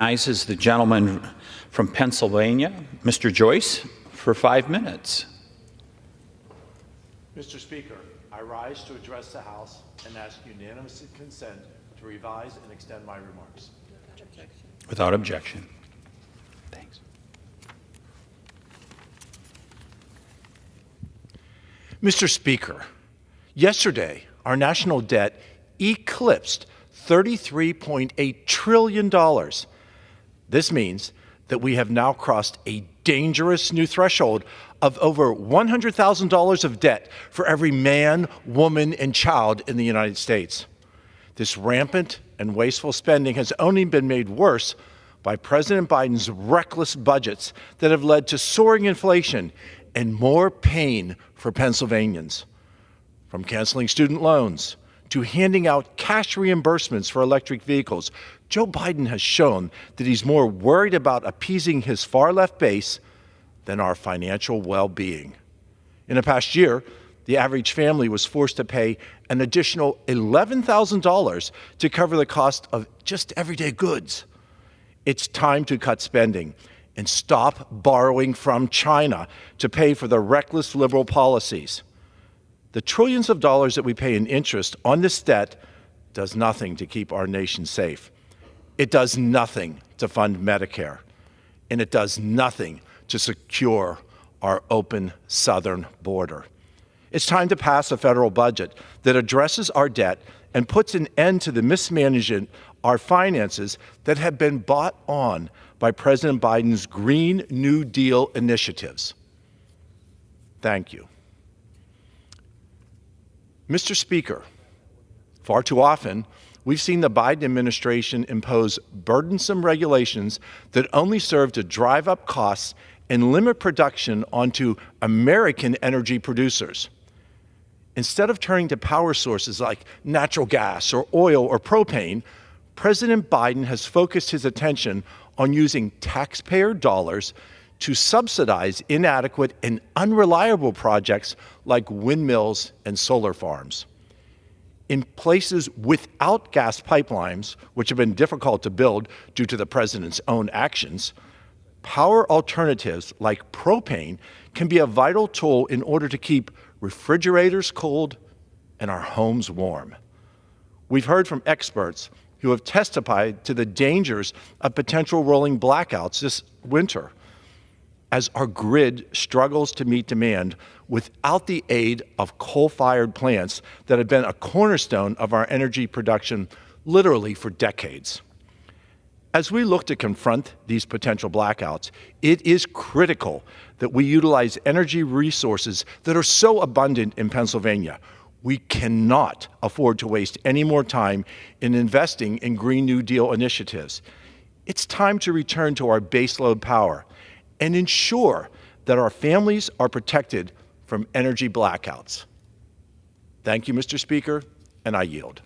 recognizes the gentleman from Pennsylvania, Mr. Joyce, for 5 minutes. Mr. Speaker, I rise to address the House and ask unanimous consent to revise and extend my remarks. Without objection. Thanks. Mr. Speaker, yesterday, our national debt eclipsed $33.8 trillion. This means that we have now crossed a dangerous new threshold of over $100,000 of debt for every man, woman, and child in the United States. This rampant and wasteful spending has only been made worse by President Biden's reckless budgets that have led to soaring inflation and more pain for Pennsylvanians. From canceling student loans to handing out cash reimbursements for electric vehicles, Joe Biden has shown that he's more worried about appeasing his far-left base than our financial well-being. In the past year, the average family was forced to pay an additional $11,000 to cover the cost of just everyday goods. It's time to cut spending and stop borrowing from China to pay for the reckless liberal policies. The trillions of dollars that we pay in interest on this debt does nothing to keep our nation safe. It does nothing to fund Medicare, and it does nothing to secure our open southern border. It's time to pass a federal budget that addresses our debt and puts an end to the mismanagement of our finances that have been bought on by President Biden's Green New Deal initiatives. Thank you. Mr. Speaker, far too often, we've seen the Biden administration impose burdensome regulations that only serve to drive up costs and limit production onto American energy producers. Instead of turning to power sources like natural gas or oil or propane, President Biden has focused his attention on using taxpayer dollars to subsidize inadequate and unreliable projects like windmills and solar farms. In places without gas pipelines, which have been difficult to build due to the president's own actions, power alternatives like propane can be a vital tool in order to keep refrigerators cold and our homes warm. We've heard from experts who have testified to the dangers of potential rolling blackouts this winter as our grid struggles to meet demand without the aid of coal-fired plants that have been a cornerstone of our energy production literally for decades. As we look to confront these potential blackouts, it is critical that we utilize energy resources that are so abundant in Pennsylvania. We cannot afford to waste any more time in investing in Green New Deal initiatives. It's time to return to our baseload power and ensure that our families are protected from energy blackouts. Thank you, Mr. Speaker, and I yield.